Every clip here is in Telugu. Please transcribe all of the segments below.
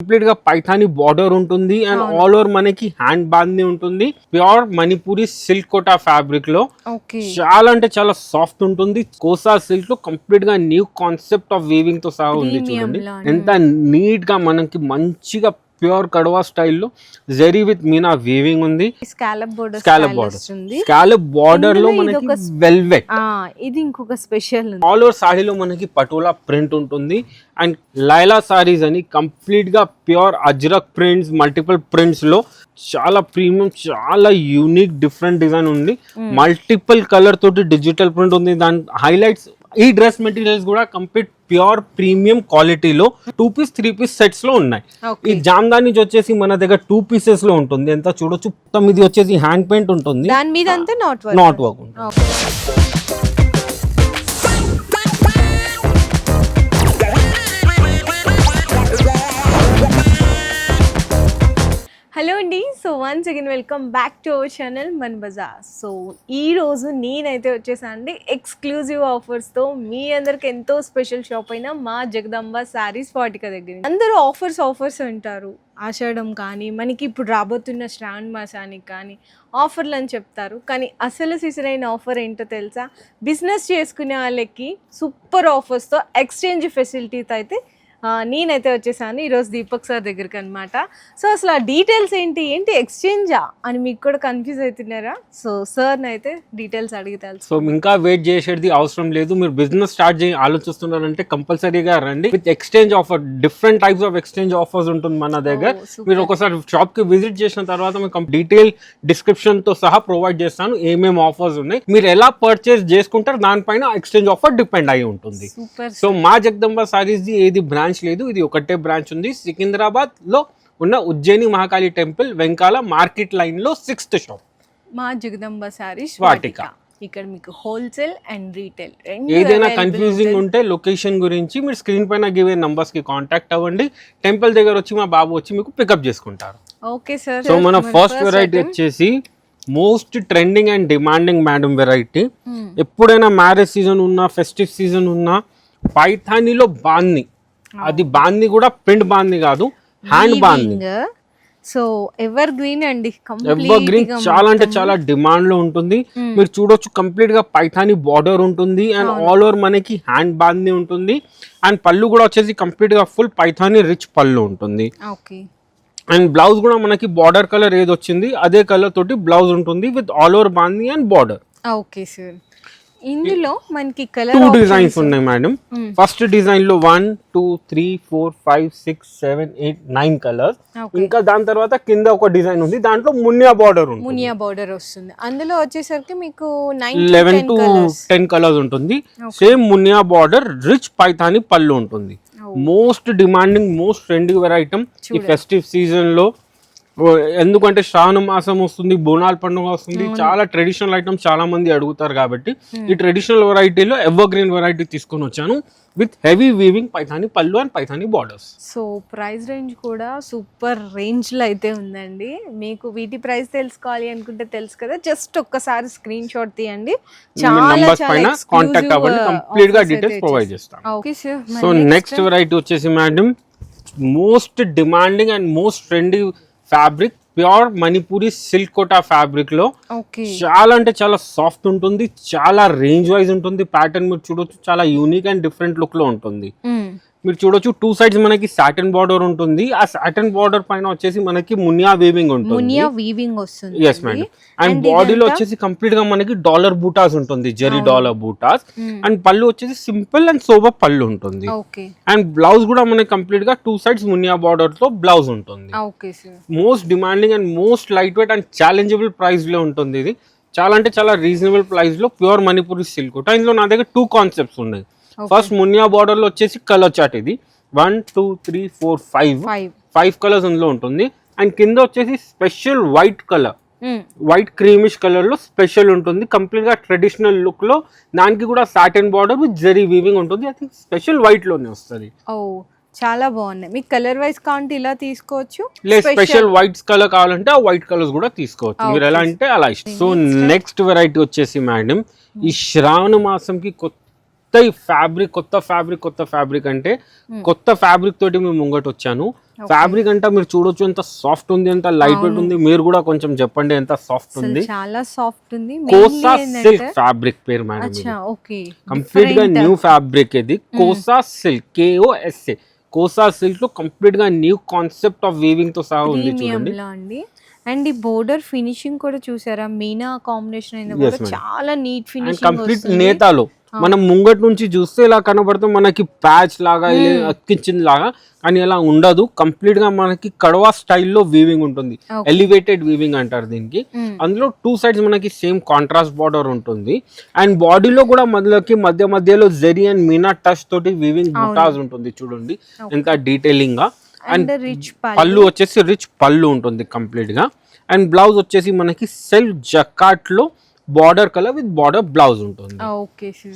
కంప్లీట్ గా పైథానీ బార్డర్ ఉంటుంది అండ్ ఆల్ ఓవర్ మనకి హ్యాండ్ బాంది ఉంటుంది. Pure Manipuri silk Kota fabric లో చాలా అంటే చాలా సాఫ్ట్ ఉంటుంది. కోసా సిల్క్ లో కంప్లీట్ గా న్యూ కాన్సెప్ట్ ఆఫ్ వీవింగ్ తో సహా ఉంది. చూడండి ఎంత నీట్ గా మనకి మంచిగా ప్యూర్ కడవా స్టైల్లో జెరీ విత్ మీనా వీవింగ్ ఉంది. స్కాలప్ బార్డర్ లో మనకి వెల్వెట్, ఇది ఇంకొక స్పెషల్. ఆల్ ఓవర్ సాడీలో మనకి పటోలా ప్రింట్ ఉంటుంది అండ్ లైలా సారీస్ అని కంప్లీట్ గా pure ajrak prints, multiple prints లో చాలా ప్రీమియం, చాలా యూనిక్ డిఫరెంట్ డిజైన్ ఉంది. మల్టిపుల్ కలర్ తోటి డిజిటల్ ప్రింట్ ఉంది. దాని హైలైట్స్ ఈ డ్రెస్ మెటీరియల్స్ కూడా కంప్లీట్ ప్యూర్ ప్రీమియం క్వాలిటీలో 2 పీస్ 3 పీస్ సెట్స్ లో ఉన్నాయి. ఈ జామ్దాని వచ్చేసి మన దగ్గర 2 పీసెస్ లో ఉంటుంది. ఎంత చూడొచ్చు, ఇది వచ్చేసి హ్యాండ్ పెయింట్ ఉంటుంది, దాని మీద అంతా నాట్ వర్క్ ఉంటుంది. హలో అండి, so once again welcome back to our channel మన బజార్. సో ఈరోజు నేనైతే వచ్చేసాను అండి ఎక్స్క్లూజివ్ ఆఫర్స్తో. మీ అందరికి ఎంతో స్పెషల్ షాప్ అయిన మా జగదాంబ శారీస్ వాటిక దగ్గర. అందరూ ఆఫర్స్ అంటారు. ఆషాఢం కానీ మనకి ఇప్పుడు రాబోతున్న శ్రావణ మాసానికి కానీ ఆఫర్లు అని చెప్తారు. కానీ అసలు సిసరైన ఆఫర్ ఏంటో తెలుసా? బిజినెస్ చేసుకునే వాళ్ళకి సూపర్ ఆఫర్స్తో ఎక్స్చేంజ్ ఫెసిలిటీతో అయితే నేనైతే వచ్చేసాను ఈరోజు దీపక్ సార్ దగ్గరికి అనమాట. సో అసలు ఆ డీటెయిల్స్ ఏంటి ఎక్స్చేంజా అని మీకు కూడా కన్ఫ్యూజ్ అవుతున్నారా? సో సార్ అయితే డీటెయిల్స్ అడిగి తెలుసు. సో ఇంకా వెయిట్ చేసేది అవసరం లేదు. మీరు బిజినెస్ స్టార్ట్ ఆలోచిస్తున్నారంటే కంపల్సరీగా రండి with exchange offer. Different types of exchange offers ఉంటుంది మన దగ్గర. మీరు ఒకసారి షాప్ కి విజిట్ చేసిన తర్వాత మీకు డీటెయిల్ డిస్క్రిప్షన్ తో సహా ప్రొవైడ్ చేస్తాను ఏమేమి ఆఫర్స్ ఉన్నాయి. మీరు ఎలా పర్చేస్ చేసుకుంటారు దానిపైన ఎక్స్చేంజ్ ఆఫర్ డిపెండ్ అయి ఉంటుంది. సో మా జగదంబ సారీస్ ఏది బ్రాంచ్ లేదు, ఇది ఒకటే బ్రాంచ్ ఉంది. సికింద్రాబాద్ లో ఉన్న ఉజ్జయిని మహాకాళి టెంపుల్ వెంకాల మార్కెట్ లైన్ లో 6th షాప్ మా జగదంబ సారీస్ వాటిక. ఇక్కడ మీకు హోల్సేల్ అండ్ రీటైల్ ఏదైనా కన్ఫ్యూజింగ్ ఉంటే లొకేషన్ గురించి మీరు స్క్రీన్ పైన గివే నంబర్స్ కి కాంటాక్ట్ అవ్వండి. టెంపుల్ దగ్గర వచ్చి మా బాబు వచ్చి మీకు పికప్ చేసుకుంటారు. Okay sir. సో మన ఫస్ట్ వెరైటీ వచ్చేసి most trending and demanding madam variety. ఎప్పుడైనా మ్యారేజ్ సీజన్ ఉన్నా, ఫెస్టివ్ సీజన్ ఉన్నా, పైథానీలో బాంది, అది బాంది కూడా ప్రింట్ బాంది కాదు, హ్యాండ్ బాంది. సో ఎవర్ గ్రీన్ అండి, ఎవర్ గ్రీన్ చాలా అంటే చాలా డిమాండ్ లో ఉంటుంది. మీరు చూడొచ్చు కంప్లీట్ గా పైథానీ బార్డర్ ఉంటుంది అండ్ ఆల్ ఓవర్ మనకి హ్యాండ్ బాంది ఉంటుంది. అండ్ పళ్ళు కూడా వచ్చేసి కంప్లీట్ గా ఫుల్ పైథానీ రిచ్ పళ్ళు ఉంటుంది. అండ్ బ్లౌజ్ కూడా మనకి బార్డర్ కలర్ ఏది వచ్చింది అదే కలర్ తోటి బ్లౌజ్ ఉంటుంది విత్ ఆల్ ఓవర్ బాంది అండ్ బార్డర్. Okay sir. ఇందులో మనకి కలర్ 2 డిజైన్స్ ఉన్నాయి మేడం. ఫస్ట్ డిజైన్ లో 1 2 3 4 5 6 7 8 9 కలర్స్. ఇంకా దాని తర్వాత కింద ఒక డిజైన్ ఉంది, దాంట్లో మునియా బార్డర్ ఉంది. మునియా బార్డర్ వస్తుంది. అందులో వచ్చేసరికి మీకు 11 to 10 కలర్స్ ఉంటుంది. Same Muniya border, rich Paithani పళ్ళు ఉంటుంది. Most demanding, most trending variety ఈ ఫెస్టివ్ సీజన్ లో. ఎందుకంటే శ్రావణ మాసం వస్తుంది, బోనాల పండుగ వస్తుంది, చాలా ట్రెడిషనల్ ఐటమ్స్ చాలా మంది అడుగుతారు కాబట్టి ఈ ట్రెడిషనల్ వెరైటీలో ఎవర్ గ్రీన్ వెరైటీ తీసుకొని వచ్చాను విత్ హెవీ వీవింగ్ పైథానీ పళ్ళు and Paithani borders. So price range కూడా సూపర్ రేంజ్ లో అయితే ఉందండి. మీకు వీటి ప్రైస్ తెలుసుకోవాలి అనుకుంటే తెలుసు కదా, జస్ట్ ఒక్కసారి స్క్రీన్ షాట్ తీయండి, చాలా పైన కాంటాక్ట్ అవ్వండి, కంప్లీట్ గా డీటెయిల్స్ ప్రొవైడ్ చేస్తాను. Okay sir. So next variety వచ్చేసి madam most demanding and most trending fabric, pure Manipuri silk Kota fabric లో చాలా అంటే చాలా సాఫ్ట్ ఉంటుంది, చాలా రేంజ్ వైజ్ ఉంటుంది. ప్యాటర్న్ మీరు చూడొచ్చు చాలా యూనిక్ అండ్ డిఫరెంట్ లుక్ లో ఉంటుంది. మీరు చూడొచ్చు 2 సైడ్స్ మనకి సాటిన్ బార్డర్ ఉంటుంది. ఆ సాటిన్ బార్డర్ పైన వచ్చేసి మనకి మునియా వీవింగ్ ఉంటుంది. మునియా వీవింగ్ వస్తుంది. yes madam. అండ్ బాడీలో వచ్చేసి కంప్లీట్ గా మనకి డాలర్ బూటాస్ ఉంటుంది, జెరీ డాలర్ బూటాస్. అండ్ పళ్ళు వచ్చేసి సింపుల్ అండ్ సోబర్ పళ్ళు ఉంటుంది. అండ్ బ్లౌజ్ కూడా మనకి కంప్లీట్ గా 2 సైడ్స్ మునియా బార్డర్ తో బ్లౌజ్ ఉంటుంది. Most demanding and most light weight and challengeable price లో ఉంటుంది. ఇది చాలా అంటే చాలా రీజనబుల్ ప్రైస్ లో ప్యూర్ మణిపూరి సిల్క్ కోటా. ఇందులో నా దగ్గర 2 కాన్సెప్ట్స్ ఉన్నాయి. ఫస్ట్ మునియా బార్డర్ లో వచ్చేసి కలర్ చార్ట్, ఇది 1 2 3 4 5 కలర్స్ అందులో ఉంటుంది. అండ్ కింద వచ్చేసి special white colour, white creamish colour లో స్పెషల్ ఉంటుంది. కంప్లీట్ గా ట్రెడిషనల్ లుక్ లో, దానికి కూడా satin border with zari weaving ఉంటుంది. అది స్పెషల్ వైట్ లోనే వస్తుంది. చాలా బాగున్నాయి. మీకు కలర్ వైస్ కావాలంటే ఇలా తీసుకోవచ్చు, లేదు స్పెషల్ వైట్ కలర్ కావాలంటే ఆ వైట్ కలర్స్ కూడా తీసుకోవచ్చు. మీరు ఎలా అంటే అలా ఇష్టం. సో నెక్స్ట్ వెరైటీ వచ్చేసి మేడం ఈ శ్రావణ మాసంకి కొత్త ఫ్యాబ్రిక్ అంటే కొత్త ఫ్యాబ్రిక్ తోటి మేము ముంగట వచ్చాను. ఫ్యాబ్రిక్ అంటే మీరు చూడొచ్చు ఎంత సాఫ్ట్ ఉంది, ఎంత లైట్ వెయిట్ ఉంది. మీరు కూడా కొంచెం చెప్పండి ఎంత సాఫ్ట్ ఉంది. చాలా సాఫ్ట్ ఉంది. కోసా సిల్క్ ఫ్యాబ్రిక్ పేరు మేడం. కంప్లీట్ గా న్యూ ఫ్యాబ్రిక్ ఇది Kosa silk, KOSA. Kosa silk లో కంప్లీట్ గా న్యూ కాన్సెప్ట్ ఆఫ్ వీవింగ్ తో సహా ఉంది చూడండి. అండ్ ఈ బోర్డర్ ఫినిషింగ్ కూడా చూసారా, మీనా కాంబినేషన్ అయినా కూడా చాలా నీట్ ఫినిషింగ్. కంప్లీట్ నేతాలో మనం ముంగట్ నుంచి చూస్తే ఇలా కనబడుతుంది మనకి ప్యాచ్ లాగా అతికించింది లాగా, కానీ అలా ఉండదు. కంప్లీట్ గా మనకి కడవా స్టైల్లో వీవింగ్ ఉంటుంది, ఎలివేటెడ్ వీవింగ్ అంటారు దీనికి. అందులో 2 సైడ్స్ మనకి సేమ్ కాంట్రాస్ట్ బార్డర్ ఉంటుంది. అండ్ బాడీలో కూడా మధ్యలో జెరీ అండ్ మీనా టచ్ తోటి వీవింగ్ బుటాస్ ఉంటుంది చూడండి ఎంత డీటెయిలింగ్ గా. అండ్ పళ్ళు వచ్చేసి రిచ్ పళ్ళు ఉంటుంది కంప్లీట్ గా. అండ్ బ్లౌజ్ వచ్చేసి మనకి సెల్ఫ్ జకాట్ లో border colour with border blouse ఉంటుంది.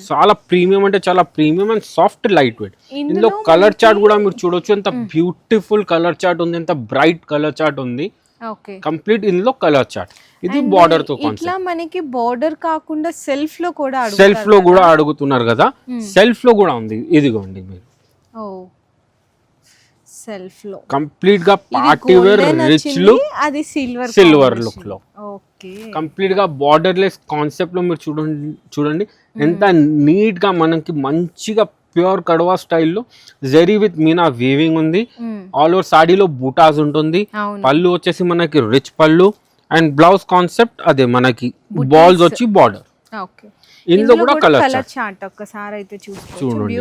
చాలా ప్రీమియం అంటే చాలా premium and soft light weight. ఇందులో కలర్ చార్ట్ కూడా మీరు చూడొచ్చు ఎంత బ్యూటిఫుల్ కలర్ చార్ట్ ఉంది, ఎంత బ్రైట్ కలర్ చార్ట్ ఉంది. కంప్లీట్ ఇందులో కలర్ చార్ట్. ఇది బార్డర్ తో కాన్సెప్ట్. మనకి బార్డర్ కాకుండా సెల్ఫ్ లో కూడా అడుగుతున్నారు కదా, సెల్ఫ్ లో కూడా ఉంది. ఇదిగోండి మీరు సెల్ఫ్ లో కంప్లీట్ గా పార్టీ వేర్ రిచ్ లుక్, అది సిల్వర్ లుక్ లో కంప్లీట్ గా బార్డర్లెస్ కాన్సెప్ట్ లో మీరు చూడండి ఎంత నీట్ గా మనకి మంచిగా ప్యూర్ కడవా స్టైల్లో జెరీ విత్ మీనా వీవింగ్ ఉంది. ఆల్ ఓవర్ సాడీలో బూటాస్ ఉంటుంది. పళ్ళు వచ్చేసి మనకి రిచ్ పళ్ళు. అండ్ బ్లౌజ్ కాన్సెప్ట్ అదే మనకి బాల్స్ వచ్చి బార్డర్. ఇందులో కూడా కలర్ చార్ట్ ఒక్కసారి అయితే చూడండి,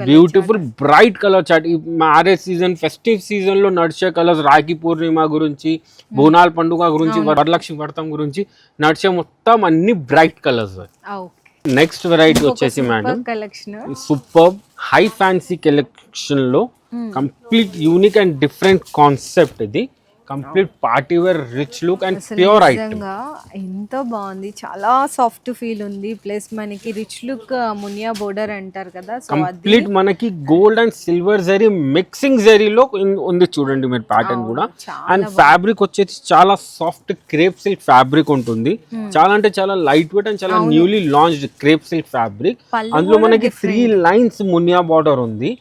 బ్యూటిఫుల్ బ్రైట్ కలర్ చార్ట్. ఈ మ్యారేజ్ సీజన్, ఫెస్టివ్ సీజన్ లో నడిచే కలర్స్, రాఖీ పూర్ణిమ గురించి, బోనాల్ పండుగ గురించి, వరలక్ష్మి వ్రతం గురించి నడిచే మొత్తం అన్ని బ్రైట్ కలర్స్. నెక్స్ట్ వెరైటీ వచ్చేసి madam super high fancy collection లో complete unique and different concept. ఇది complete party wear rich look and pure item. ఎంత బాగుంది, చాలా సాఫ్ట్ ఫీల్ ఉంది. ప్లస్ మనకి రిచ్ లుక్ మునియా బోర్డర్ అంటారు కదా, సో కంప్లీట్ మనకి gold and silver zari mixing జరీలో ఉంది చూడండి మీరు ప్యాటర్న్ కూడా. అండ్ ఫ్యాబ్రిక్ వచ్చేసి చాలా సాఫ్ట్ క్రేప్ సిల్క్ ఫ్యాబ్రిక్ ఉంటుంది. చాలా అంటే చాలా లైట్ వెయిట్ అండ్ చాలా newly launched crepe silk fabric. అందులో మనకి 3 లైన్స్ మునియా బార్డర్ ఉంది.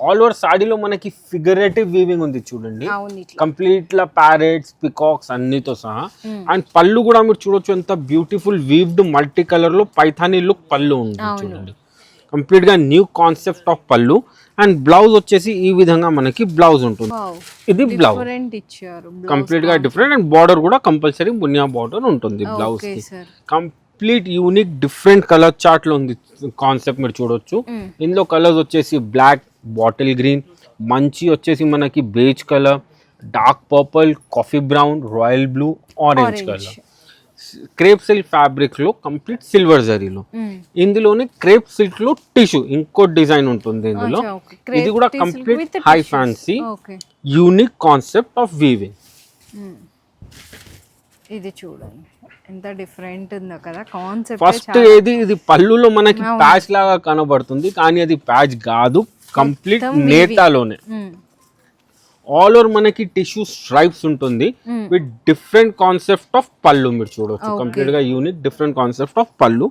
ఆల్ ఓవర్ సాడీలో మనకి ఫిగరేటివ్ వీవింగ్ ఉంది చూడండి, కంప్లీట్ లా ప్యారెట్స్, పికాక్స్ అన్నితో సహా. అండ్ పళ్ళు కూడా మీరు చూడొచ్చు ఎంత బ్యూటిఫుల్ వీవ్డ్ మల్టీ కలర్ లో పైథానీ లుక్ పళ్ళు ఉంది చూడండి. కంప్లీట్ గా న్యూ కాన్సెప్ట్ ఆఫ్ పళ్ళు. అండ్ బ్లౌజ్ వచ్చేసి ఈ విధంగా మనకి బ్లౌజ్ ఉంటుంది. ఇది బ్లౌజ్ కంప్లీట్ గా డిఫరెంట్. అండ్ బార్డర్ కూడా కంపల్సరీ మునియా బార్డర్ ఉంటుంది బ్లౌజ్ కి. Complete unique different colour chart లో ఉంది కాన్సెప్ట్ మీరు చూడొచ్చు. ఇందులో కలర్స్ వచ్చేసి బ్లాక్, బాటిల్ గ్రీన్, మంచి వచ్చేసి మనకి beige colour, dark purple, coffee brown, royal blue, orange colour. Crepe silk fabric లో కంప్లీట్ సిల్వర్ జరీలో. ఇందులోనే క్రేప్ సిల్క్ లో టిష్యూ ఇంకో డిజైన్ ఉంటుంది ఇందులో. ఇది కూడా complete high fancy unique concept of weaving. ఇది చూడండి ఎంత డిఫరెంట్ ఉందో కదా కాన్సెప్ట్. ఫస్ట్ ఇది పళ్ళులో మనకి ప్యాచ్ లాగా కనబడుతుంది, కానీ అది ప్యాచ్ కాదు, కంప్లీట్ నేతాలోనే. ఆల్ ఓవర్ మనకి టిష్యూ స్ట్రైప్స్ ఉంటుంది విత్ డిఫరెంట్ కాన్సెప్ట్ ఆఫ్ పళ్ళు మీరు చూడవచ్చు. కంప్లీట్ గా యూనిక్ డిఫరెంట్ కాన్సెప్ట్ ఆఫ్ పళ్ళు.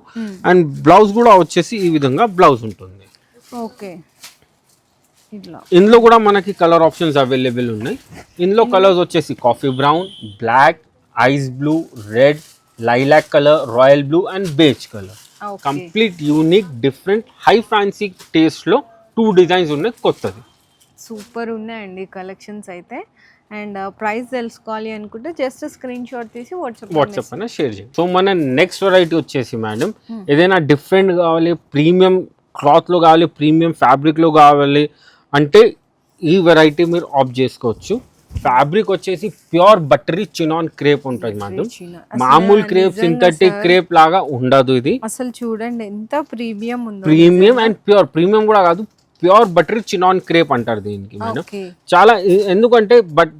అండ్ బ్లౌజ్ కూడా వచ్చేసి ఈ విధంగా బ్లౌజ్ ఉంటుంది. ఇందులో కూడా మనకి కలర్ ఆప్షన్స్ అవైలబుల్ ఉన్నాయి. ఇందులో కలర్స్ వచ్చేసి coffee brown, black, ice blue, red, lilac colour, royal blue and beige colour. Complete unique different high fancy taste లో 2 డిజైన్స్ ఉన్నాయి కొత్తది. సూపర్ ఉన్నాయండి కలెక్షన్స్ అయితే. అండ్ ప్రైస్ తెలుసుకోవాలి అనుకుంటే జస్ట్ స్క్రీన్ షాట్ తీసి వాట్సాప్ అయినా షేర్ చేయండి. సో మన నెక్స్ట్ వెరైటీ వచ్చేసి మేడం ఏదైనా డిఫరెంట్ కావాలి, ప్రీమియం క్లాత్ లో కావాలి, ప్రీమియం ఫ్యాబ్రిక్ లో కావాలి అంటే ఈ వెరైటీ మీరు ఆప్ట్ చేసుకోవచ్చు. ఫ్యాబ్రిక్ వచ్చేసి ప్యూర్ బటరీ చినాన్ క్రేప్ ఉంటుంది మేడం. మామూలు క్రేప్, సింథటిక్ క్రేప్ లాగా ఉండదు. ఇది అసలు చూడండి ఎంత ప్రీమియం ఉందో. ప్రీమియం అండ్ ప్యూర్, ప్రీమియం కూడా కాదు, ప్యూర్ బటరీ చినాన్ క్రేప్ అంటారు దీనికి మేడం. చాలా ఎందుకంటే బట్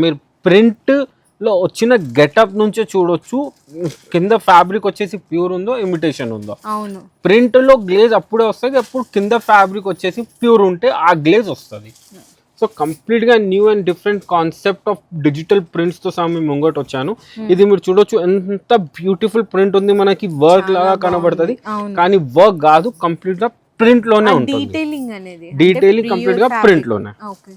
మీరు ప్రింట్ లో వచ్చిన గెటప్ నుంచే చూడొచ్చు కింద ఫ్యాబ్రిక్ వచ్చేసి ప్యూర్ ఉందో ఇమిటేషన్ ఉందో. ప్రింట్ లో గ్లేజ్ అప్పుడే వస్తుంది, అప్పుడు కింద ఫ్యాబ్రిక్ వచ్చేసి ప్యూర్ ఉంటే ఆ గ్లేజ్ వస్తుంది. సో కంప్లీట్ గా new and different concept of digital prints తో సహా మేము ముంగట వచ్చాను. ఇది మీరు చూడొచ్చు ఎంత బ్యూటిఫుల్ ప్రింట్ ఉంది, మనకి వర్క్ లాగా కనబడుతుంది కానీ వర్క్ కాదు, కంప్లీట్ గా ప్రింట్ లోనే ఉంటుంది. డీటెయిలింగ్ అనేది డీటెయిలింగ్ కంప్లీట్ గా ప్రింట్ లోనే. ఓకే,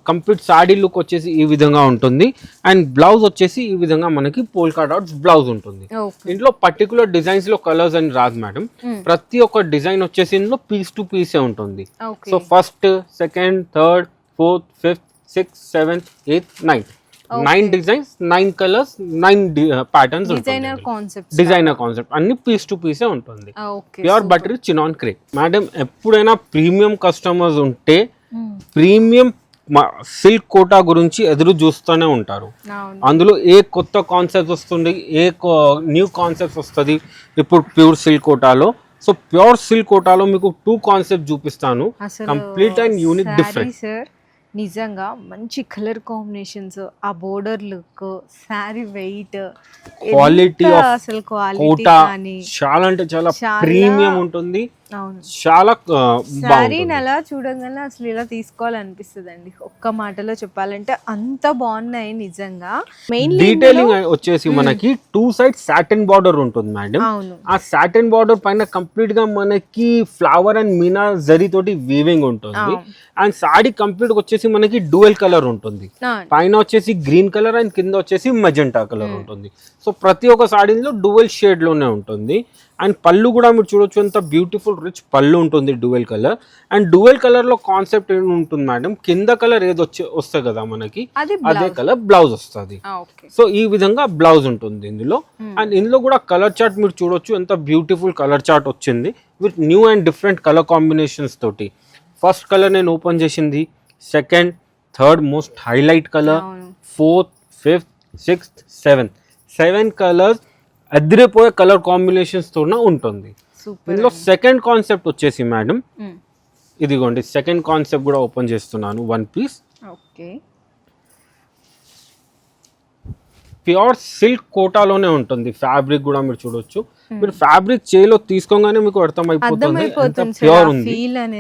కంప్లీట్ సాడీ లుక్ వచ్చేసి ఈ విధంగా ఉంటుంది. అండ్ బ్లౌజ్ వచ్చేసి ఈ విధంగా మనకి పోల్కా డాట్స్ బ్లౌజ్ ఉంటుంది. ఇంట్లో పర్టికులర్ డిజైన్స్ లో కలర్స్ అని రాదు మేడం. ప్రతి ఒక్క డిజైన్ వచ్చేసి ఇందులో పీస్ టు పీసే ఉంటుంది. So first, second, third, fourth, fifth, sixth, seventh, eighth, ninth, 9 designs, 9 colours, 9 patterns ఉంటుంది. డిజైనర్ కాన్సెప్ట్ అన్ని పీస్ టు పీసే ఉంటుంది. Pure butter chinon crepe. Madam ఎప్పుడైనా ప్రీమియం కస్టమర్స్ ఉంటే ప్రీమియం సిల్క్ కోటా గురించి ఎదురు చూస్తూనే ఉంటారు. అందులో ఏ కొత్త కాన్సెప్ట్ వస్తుంది, ఏ న్యూ కాన్సెప్ట్ వస్తుంది ఇప్పుడు ప్యూర్ సిల్క్ కోటాలో. సో ప్యూర్ సిల్క్ కోటాలో మీకు 2 కాన్సెప్ట్ చూపిస్తాను, కంప్లీట్ అండ్ యూనిక్ డిఫరెంట్. నిజంగా మంచి కలర్ కాంబినేషన్స్, ఆ border look, sari weight, quality of Kota చాలా అంటే చాలా ప్రీమియం ఉంటుంది. చాలా సారీని అలా చూడగానే అసలు ఇలా తీసుకోవాలనిపిస్తుంది అండి. ఒక్క మాటలో చెప్పాలంటే అంత బాగున్నాయి నిజంగా. మెయిన్ డీటెయిలింగ్ వచ్చేసి మనకి 2 సైడ్ సాటిన్ బార్డర్ ఉంటుంది మేడం. ఆ సాటిన్ బార్డర్ పైన కంప్లీట్ గా మనకి ఫ్లవర్ అండ్ మీనా జరీ తోటి వీవింగ్ ఉంటుంది. అండ్ సాడీ కంప్లీట్ వచ్చేసి మనకి డ్యూయల్ కలర్ ఉంటుంది. పైన వచ్చేసి గ్రీన్ కలర్ అండ్ కింద వచ్చేసి మెజెంటా కలర్ ఉంటుంది. సో ప్రతి ఒక్క సాడీలో డ్యూయల్ షేడ్ లోనే ఉంటుంది. అండ్ పళ్ళు కూడా మీరు చూడొచ్చు, ఎంత బ్యూటిఫుల్ రిచ్ పళ్ళు ఉంటుంది dual colour. And dual colour లో కాన్సెప్ట్ ఏమి ఉంటుంది మేడం, కింద కలర్ ఏది వస్తుంది కదా మనకి అదే కలర్ బ్లౌజ్ వస్తుంది. సో ఈ విధంగా బ్లౌజ్ ఉంటుంది ఇందులో. అండ్ ఇందులో కూడా కలర్ చార్ట్ మీరు చూడొచ్చు, ఎంత బ్యూటిఫుల్ కలర్ చార్ట్ వచ్చింది with new and different colour combinations తోటి. ఫస్ట్ కలర్ నేను ఓపెన్ చేసింది, second, third most highlight colour, fourth, fifth, sixth, seventh, 7 colours అదిరిపోయే కలర్ కాంబినేషన్స్ తో ఉంటుంది. ఇందులో సెకండ్ కాన్సెప్ట్ వచ్చేసి మేడం ఇదిగోండి, సెకండ్ కాన్సెప్ట్ కూడా ఓపెన్ చేస్తున్నాను. 1 పీస్ ప్యూర్ సిల్క్ కోటాలోనే ఉంటుంది. ఫ్యాబ్రిక్ కూడా మీరు చూడొచ్చు. మీరు ఫ్యాబ్రిక్ చేలో తీసుకోగానే మీకు అర్థమైపోతుంది ఎంత ప్యూర్ ఉంది.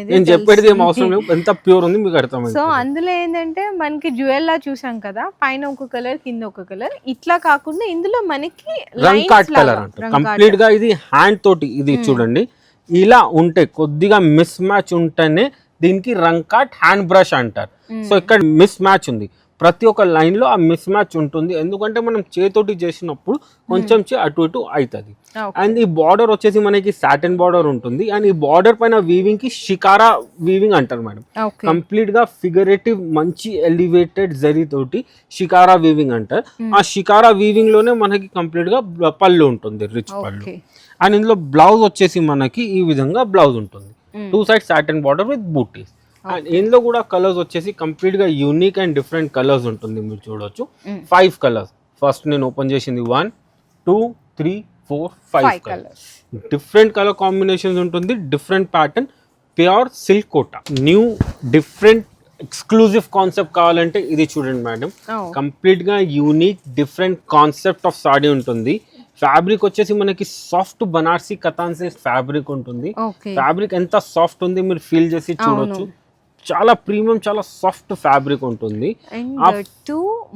నేను చెప్పేది ఏం అవసరం లేదు, ఎంత ప్యూర్ ఉంది మీకు అర్థమైంది. సో అందులో ఏంటంటే మనకి జ్యువెల్ లా చూసాం కదా, పైన ఒక కలర్ కింద ఒక కలర్, ఇట్లా కాకుండా ఇందులో మనకి రంగ్ కాట్ కలర్ అంటారు. కంప్లీట్ గా ఇది హ్యాండ్ తోటి ఇది చూడండి ఇలా ఉంటే, కొద్దిగా మిస్ మ్యాచ్ ఉంటేనే దీనికి రంగ్ కాట్ హ్యాండ్ బ్రష్ అంటారు. సో ఇక్కడ మిస్ మ్యాచ్ ఉంది, ప్రతి ఒక్క లైన్ లో ఆ మిస్ మ్యాచ్ ఉంటుంది. ఎందుకంటే మనం చేతోటి చేసినప్పుడు కొంచెం అటు ఇటు అవుతుంది. అండ్ ఈ బార్డర్ వచ్చేసి మనకి సాటిన్ బార్డర్ ఉంటుంది. అండ్ ఈ బార్డర్ పైన వీవింగ్ కి షికారా వీవింగ్ అంటారు మేడం. కంప్లీట్ గా ఫిగరేటివ్ మంచి ఎలివేటెడ్ జరీ తోటి షికారా వీవింగ్ అంటారు. ఆ షికారా వీవింగ్ లోనే మనకి కంప్లీట్ గా పళ్ళు ఉంటుంది, రిచ్ పళ్ళు. అండ్ ఇందులో బ్లౌజ్ వచ్చేసి మనకి ఈ విధంగా బ్లౌజ్ ఉంటుంది, 2 సైడ్ సాటిన్ బార్డర్ విత్ బూటీస్. అండ్ ఇందులో కూడా కలర్స్ వచ్చేసి కంప్లీట్ గా యూనిక్ అండ్ డిఫరెంట్ కలర్స్ ఉంటుంది. మీరు చూడొచ్చు 5 కలర్స్. ఫస్ట్ నేను ఓపెన్ చేసింది 1, 2, 3, 4, 5 కలర్స్. డిఫరెంట్ కలర్ కాంబినేషన్స్ ఉంటుంది, different pattern, pure silk Kota. New different exclusive concept కావాలంటే ఇది చూడండి మేడం. కంప్లీట్ గా unique different concept of sari ఉంటుంది. ఫ్యాబ్రిక్ వచ్చేసి మనకి soft Banarasi katan silk fabric ఉంటుంది. ఫ్యాబ్రిక్ ఎంత సాఫ్ట్ ఉంది మీరు ఫీల్ చేసి చూడొచ్చు. చాలా ప్రీమియం, చాలా సాఫ్ట్ ఫ్యాబ్రిక్ ఉంటుంది.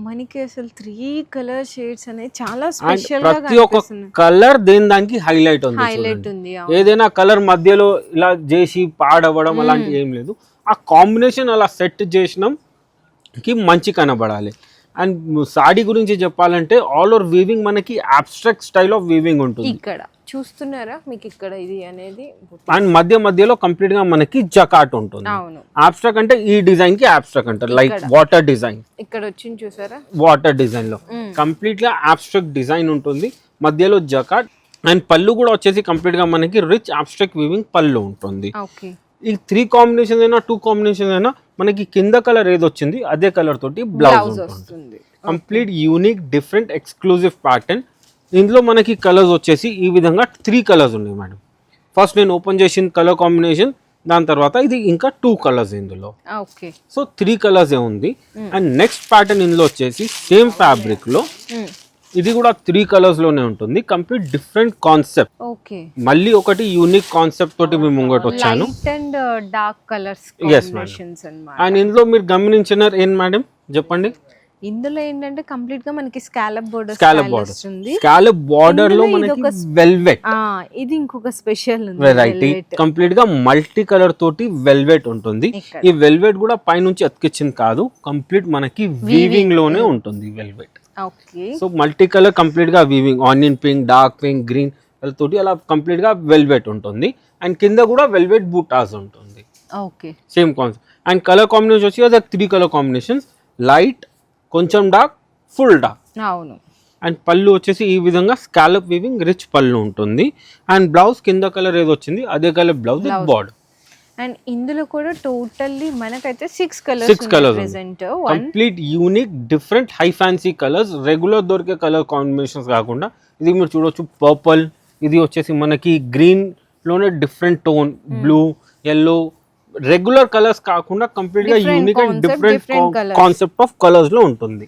మనకి అసలు 3 కలర్ షేడ్స్ అనేది చాలా స్పెషల్. ప్రతి ఒక్క కలర్ దేని దానికి హైలైట్ ఉంది. ఏదైనా కలర్ మధ్యలో ఇలా చేసి పాడవడం అలాంటి ఏం లేదు. ఆ కాంబినేషన్ అలా సెట్ చేసినాం కి మంచి కనబడాలి. అండ్ సాడీ గురించి చెప్పాలంటే ఆల్ ఓవర్ వీవింగ్ మనకి అబ్స్ట్రాక్ట్ స్టైల్ ఆఫ్ వీవింగ్ ఉంటుంది. ఇక్కడ చూస్తున్నారా మీకు ఇక్కడ ఇది అనేది. అండ్ మధ్యలో కంప్లీట్ గా మనకి జకాట్ ఉంటుంది. అబ్స్ట్రాక్ట్ అంటే ఈ డిజైన్ కి అబ్స్ట్రాక్ట్ అంటారు, లైక్ వాటర్ డిజైన్. ఇక్కడ వచ్చింది చూసారా, వాటర్ డిజైన్ లో కంప్లీట్ గా అబ్స్ట్రాక్ట్ డిజైన్ ఉంటుంది, మధ్యలో జకాట్. అండ్ పళ్ళు కూడా వచ్చేసి కంప్లీట్ గా మనకి రిచ్ అబ్స్ట్రాక్ట్ వీవింగ్ పళ్ళు ఉంటుంది. ఈ 3 కాంబినేషన్ అయినా 2 కాంబినేషన్ అయినా మనకి కింద కలర్ ఏది వచ్చింది అదే కలర్ తోటి బ్లౌజ్ ఉంటుంది. Complete unique different exclusive pattern. ఇందులో మనకి కలర్స్ వచ్చేసి ఈ విధంగా 3 కలర్స్ ఉన్నాయి మేడం. ఫస్ట్ నేను ఓపెన్ చేసిన కలర్ కాంబినేషన్, దాని తర్వాత ఇది ఇంకా 2 కలర్స్ ఇందులో. సో 3 కలర్స్ ఉంది. అండ్ నెక్స్ట్ ప్యాటర్న్ ఇందులో వచ్చేసి సేమ్ ఫ్యాబ్రిక్ లో ఇది కూడా 3 కలర్స్ లోనే ఉంటుంది. Complete different concept. మళ్ళీ ఒకటి యూనిక్ కాన్సెప్ట్ తోటి మేము ముంగట వచ్చాను. Dark colours. అండ్ ఇందులో మీరు గమనించినారు ఏం మేడం చెప్పండి, ఇందులో ఏంటంటే కంప్లీట్ గా మనకి స్కాలప్ బోర్డర్ వస్తుంది. స్కాలప్ బోర్డర్ లో మనకి వెల్వెట్, ఇది ఇంకొక స్పెషల్ వెరైటీ. కంప్లీట్ గా మల్టీ కలర్ తోటి వెల్వెట్ ఉంటుంది. ఈ వెల్వెట్ కూడా పైనుంచి అతికించింది కాదు, కంప్లీట్ మనకి వీవింగ్ లోనే ఉంటుంది velvet. So multi colour complete గా weaving, onion pink, dark pink, green తోటి అలా కంప్లీట్ గా వెల్వెట్ ఉంటుంది. అండ్ కింద కూడా వెల్వెట్ బూటాస్ ఉంటుంది. Same concept. And colour combination వచ్చి అది 3 కలర్ కాంబినేషన్స్, లైట్, కొంచెం డార్క్, ఫుల్ డార్క్. అవును. అండ్ పళ్ళు వచ్చేసి ఈ విధంగా స్కాలప్ వీవింగ్ రిచ్ పళ్ళు ఉంటుంది. అండ్ బ్లౌజ్ కింద కలర్ ఏదో వచ్చింది అదే కలర్ బ్లౌజ్ బార్డర్. అండ్ ఇందులో కూడా టోటల్లీ మనకైతే 6 colours complete unique different high fancy colours. Regular దొరికే కలర్ కాంబినేషన్స్ కాకుండా ఇది మీరు చూడొచ్చు పర్పుల్, ఇది వచ్చేసి మనకి గ్రీన్ లోనే different tone, blue, yellow, regular colours కాకుండా కంప్లీట్ గా unique and different concept of colours లో ఉంటుంది.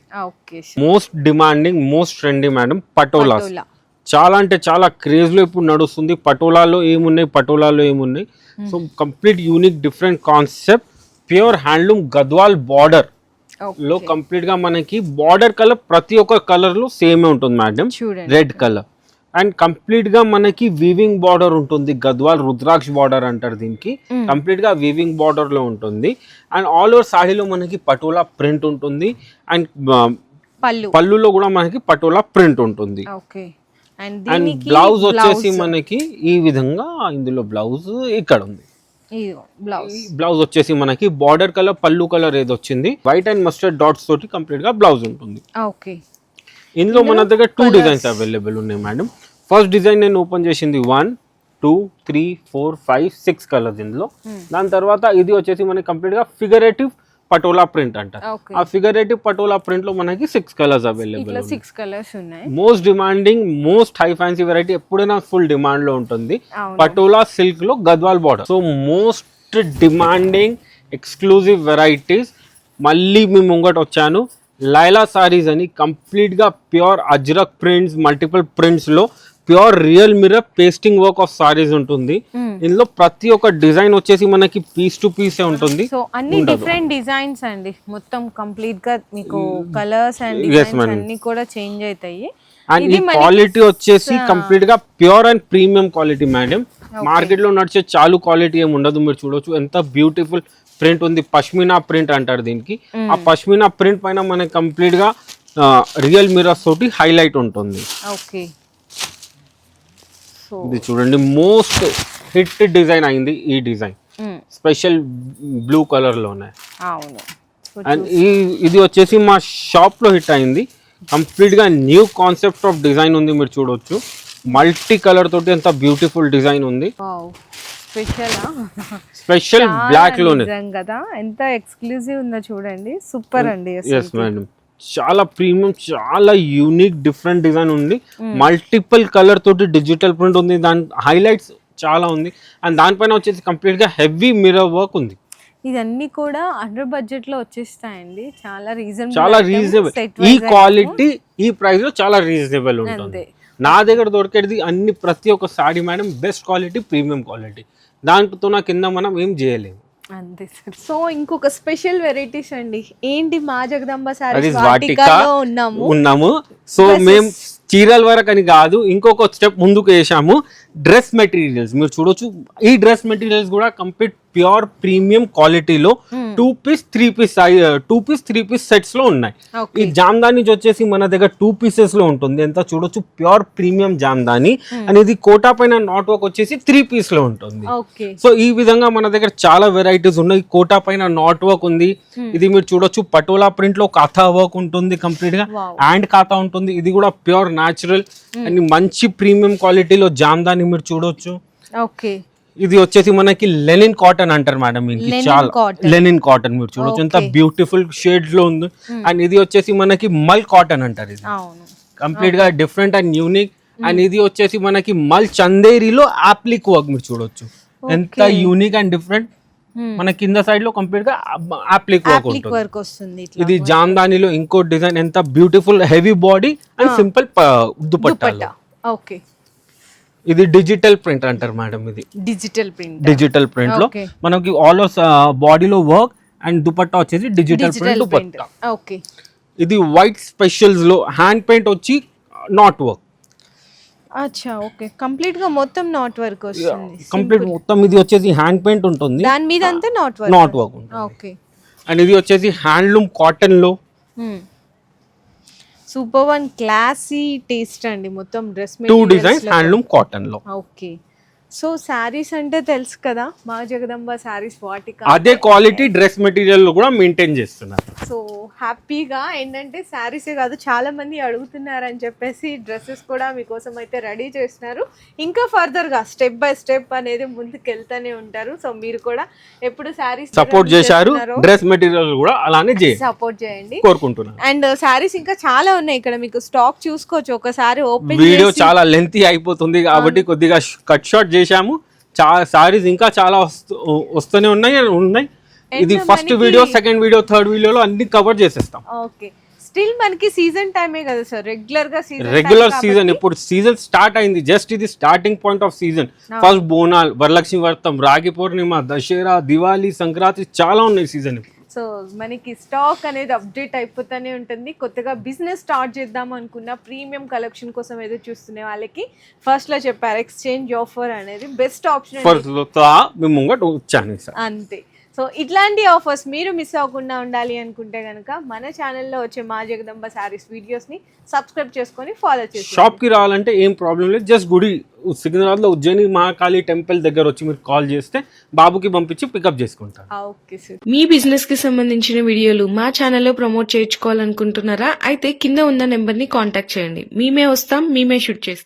Most demanding, most trendy madam patolas. చాలా అంటే చాలా క్రేజ్ లో ఇప్పుడు నడుస్తుంది. పటోలాలో ఏమున్నాయి. So complete unique different concept, pure handloom Gadwal border లో కంప్లీట్ గా మనకి బార్డర్ కలర్ ప్రతి ఒక్క కలర్ లో సేమే ఉంటుంది madam, red colour. And complete గా మనకి వీవింగ్ బార్డర్ ఉంటుంది. గద్వాల్ రుద్రాక్ష బార్డర్ అంటారు దీనికి. కంప్లీట్ గా వీవింగ్ బార్డర్ లో ఉంటుంది. అండ్ ఆల్ ఓవర్ సాడీలో మనకి పటోలా ప్రింట్ ఉంటుంది. అండ్ పళ్ళులో కూడా మనకి పటోలా ప్రింట్ ఉంటుంది. అండ్ బ్లౌజ్ వచ్చేసి మనకి ఈ విధంగా, ఇందులో బ్లౌజ్ ఇక్కడ ఉంది. బ్లౌజ్ వచ్చేసి మనకి బార్డర్ కలర్, పళ్ళు కలర్ ఏది వచ్చింది వైట్ అండ్ మస్టర్డ్ డాట్స్ తోటి కంప్లీట్ గా బ్లౌజ్ ఉంటుంది. ఇందులో మన దగ్గర 2 డిజైన్స్ అవైలబుల్ ఉన్నాయి మేడం. ఫస్ట్ డిజైన్ నేను ఓపెన్ చేసింది 1, 2, 3, 4, 5, 6 కలర్స్ ఇందులో. దాని తర్వాత ఇది వచ్చేసి మనకి కంప్లీట్ గా ఫిగరేటివ్ పటోలా ప్రింట్ అంటారు. ఆ ఫిగరేటివ్ పటోలా ప్రింట్ లో మనకి 6 colours available. Most demanding, most high fancy variety, ఎప్పుడైనా ఫుల్ డిమాండ్ లో ఉంటుంది. పటోలా సిల్క్ లో Gadwal border. So most demanding exclusive varieties. మళ్ళీ మీ ముంగట వచ్చాను. లైలా సారీస్ అని కంప్లీట్ గా pure ajrak prints, multiple prints లో pure real mirror pasting work of saris ఉంటుంది. ఇందులో ప్రతి ఒక్క డిజైన్ వచ్చేసి మనకి పీస్ టు పీస్ ఉంటుంది. సో అన్ని డిఫరెంట్ డిజైన్స్ అండి, మొత్తం కంప్లీట్ గా మీకు కలర్స్ అండ్ డిజైన్స్ అన్ని కూడా చేంజ్ అవుతాయి. అండ్ ఈ క్వాలిటీ వచ్చేసి కంప్లీట్ గా pure and premium quality madam. Market లో నడిచే చాలు క్వాలిటీ ఏమి ఉండదు. మీరు చూడొచ్చు ఎంత బ్యూటిఫుల్ ప్రింట్ ఉంది. పష్మినా ప్రింట్ అంటారు దీనికి. ఆ పష్మినా ప్రింట్ పైన మనకి కంప్లీట్ గా రియల్ మిర్రర్స్ తోటి హైలైట్ ఉంటుంది. ఇది చూడండి, మోస్ట్ హిట్ డిజైన్ అయింది ఈ డిజైన్, స్పెషల్ బ్లూ కలర్ లోనే. అండ్ ఇది వచ్చేసి మా షాప్ లో హిట్ అయింది. కంప్లీట్ గా న్యూ కాన్సెప్ట్ ఆఫ్ డిజైన్ ఉంది. మీరు చూడొచ్చు మల్టీ కలర్ తోటి ఎంత బ్యూటిఫుల్ డిజైన్ ఉంది. స్పెషల్ బ్లాక్ లోనే కదా, ఎంత ఎక్స్క్లూజివ్ ఉందో చూడండి. సూపర్ అండి. yes మేడం, చాలా ప్రీమియం, చాలా యూనిక్ డిఫరెంట్ డిజైన్ ఉంది. మల్టిపుల్ కలర్ తోటి డిజిటల్ ప్రింట్ ఉంది. దాని హైలైట్స్ చాలా ఉంది. అండ్ దానిపైన వచ్చేసి కంప్లీట్ గా హెవీ మిర్రర్ వర్క్ ఉంది. ఇదన్నీ కూడా అండర్ బడ్జెట్ లో వచ్చేస్తాయండి. చాలా రీజనబుల్. ఈ క్వాలిటీ ఈ ప్రైస్ లో చాలా రీజనబుల్ ఉంటుంది. నా దగ్గర దొరికేది అన్ని ప్రతి ఒక్క sorry madam best quality, premium quality. దాంతో నా కింద మనం ఏం చేయలేము. అంతే సార్. సో ఇంకొక స్పెషల్ వెరైటీస్ అండి. ఏంటి, మా జగదంబ సారీస్ వాటికాలో ఉన్నాము. సో మేము చీరల వరకు అని కాదు, ఇంకొక స్టెప్ ముందుకు వేసాము. డ్రెస్ మెటీరియల్స్ మీరు చూడొచ్చు. ఈ డ్రెస్ మెటీరియల్స్ కూడా కంప్లీట్ ప్యూర్ ప్రీమియం క్వాలిటీలో 2 పీస్ 3 పీస్ సెట్స్ లో ఉన్నాయి. ఈ జామ్దాని వచ్చేసి మన దగ్గర 2 పీసెస్ లో ఉంటుంది. ఎంత చూడొచ్చు, ప్యూర్ ప్రీమియం జామ్దాని. అనేది కోటా పైన నాట్ వర్క్ వచ్చేసి 3 పీస్ లో ఉంటుంది. సో ఈ విధంగా మన దగ్గర చాలా వెరైటీస్ ఉన్నాయి. కోటా పైన నాట్ వర్క్ ఉంది. ఇది మీరు చూడొచ్చు, పటోలా ప్రింట్ లో కాథా వర్క్ ఉంటుంది కంప్లీట్ గా, అండ్ కాథా ఉంటుంది. ఇది కూడా ప్యూర్ న్యాచురల్ అండ్ మంచి ప్రీమియం క్వాలిటీలో జామ్దాని మీరు చూడొచ్చు. ఇది వచ్చేసి మనకి లెనిన్ కాటన్ అంటారు మేడం. చాలా లెనిన్ కాటన్ మీరు చూడొచ్చు ఎంత బ్యూటిఫుల్ షేడ్స్ లో ఉంది. అండ్ ఇది వచ్చేసి మనకి మల్ కాటన్ అంటారు. ఇది కంప్లీట్ గా డిఫరెంట్ అండ్ యూనిక్. అండ్ ఇది వచ్చేసి మనకి మల్ చందేరిలో ఆప్లిక్ వర్క్ మీరు చూడొచ్చు ఎంత యూనిక్ అండ్ డిఫరెంట్. మన కింద సైడ్ లో కంప్లీట్ గా ఆప్లిక్ వర్క్ ఉంటుంది. ఇది జామ్దానిలో ఇంకో డిజైన్, ఎంత beautiful heavy body and simple dupatta. ఇది డిజిటల్ ప్రింట్ అంటారు మేడం. ఇది డిజిటల్ ప్రింట్ లో మనకి ఆల్ ఓవర్ బాడీలో వర్క్ అండ్ దుపట్టా వచ్చేసి డిజిటల్ ప్రింట్ దుపట్టా. ఇది వైట్ స్పెషల్స్ లో హ్యాండ్ పెయింట్ వచ్చి నాట్ వర్క్. అచ్చా ఓకే, కంప్లీట్ గా మొత్తం నాట్ వర్క్ వస్తుంది. కంప్లీట్ మొత్తం ఇది వచ్చేసి హ్యాండ్ పెయింట్ ఉంటుంది, దాని మీద అంతా నాట్ వర్క్. నాట్ వర్క్ ఉంటుంది. ఓకే, అండ్ ఇది వచ్చేసి హ్యాండ్లూమ్ కాటన్ లో. సూపర్ వన్, క్లాసీ టేస్ట్ అండి. మొత్తం డ్రెస్ 2 డిజైన్స్ హ్యాండ్లూమ్ కాటన్ లో. ఓకే, సో శారీస్ అంటే తెలుసు కదా మా జగదంబ శారీస్, వాటిక అదే క్వాలిటీ డ్రెస్ మెటీరియల్ కూడా మెయింటైన్ చేస్తున్నారు. సో హ్యాపీగా ఏంటంటే శారీసే కాదు చాలా మంది అడుగుతున్నారని చెప్పేసి డ్రెస్సెస్ కూడా మీకోసం అయితే రెడీ చేస్తున్నారు. ఇంకా ఫర్దర్గా స్టెప్ బై స్టెప్ అనేది ముందుకు వెళ్తూనే ఉంటారు. సో మీరు కూడా ఎప్పుడు శారీస్ సపోర్ట్ చేశారు, డ్రెస్ మెటీరియల్ కూడా అలానే సపోర్ట్ చేయండి కోరుకుంటున్నాను. అండ్ శారీస్ ఇంకా చాలా ఉన్నాయి ఇక్కడ, మీకు స్టాక్ చూసుకోవచ్చు. ఒకసారి ఓపెన్ వీడియో చాలా లెంతీ అయిపోతుంది కాబట్టి కొద్దిగా కట్ షార్ట్ చేశాము. సారీస్ ఇంకా చాలా వస్తూనే ఉన్నాయి. ఇది first video, second video, third వీడియోలో అన్ని కవర్ చేసేస్తాం. ఓకే, స్టిల్ మనకి సీజన్ టైమే కదా సార్, రెగ్యులర్ సీజన్. ఇప్పుడు సీజన్ స్టార్ట్ అయింది, జస్ట్ ఇది starting point of season. First Bonal, Varalakshmi Vratam, Rakhi Pournami, Dasara, Diwali, Sankranti చాలా ఉన్నాయి సీజన్. సో మనకి స్టాక్ అనేది అప్డేట్ అయిపోతూనే ఉంటుంది. కొత్తగా బిజినెస్ స్టార్ట్ చేద్దాం అనుకున్న ప్రీమియం కలెక్షన్ కోసం ఏదో చూస్తున్న వాళ్ళకి ఫస్ట్ లో చెప్పారు ఎక్స్చేంజ్ ఆఫర్ అనేది బెస్ట్ ఆప్షన్ అంతే. సో ఇట్లాంటి ఆఫర్స్ మీరు మిస్ అవ్వకుండా ఉండాలి అనుకుంటే కనుక మన ఛానల్లో వచ్చే మా జగదంబ శారీస్ వీడియోస్ని సబ్స్క్రైబ్ చేసుకొని ఫాలో చేసి షాప్కి రావాలంటే ఏం ప్రాబ్లం లేదు. జస్ట్ గుడి సికింద్రాబాద్లో ఉజ్జయిని మహాకాళి టెంపుల్ దగ్గర వచ్చి మీరు కాల్ చేస్తే బాబుకి పంపించి పికప్ చేసుకుంటారు. Okay sir. మీ బిజినెస్ కి సంబంధించిన వీడియోలు మా ఛానల్లో ప్రమోట్ చేయించుకోవాలనుకుంటున్నారా? అయితే కింద ఉన్న నెంబర్ ని కాంటాక్ట్ చేయండి. మేమే వస్తాం, మేమే షూట్ చేస్తాం.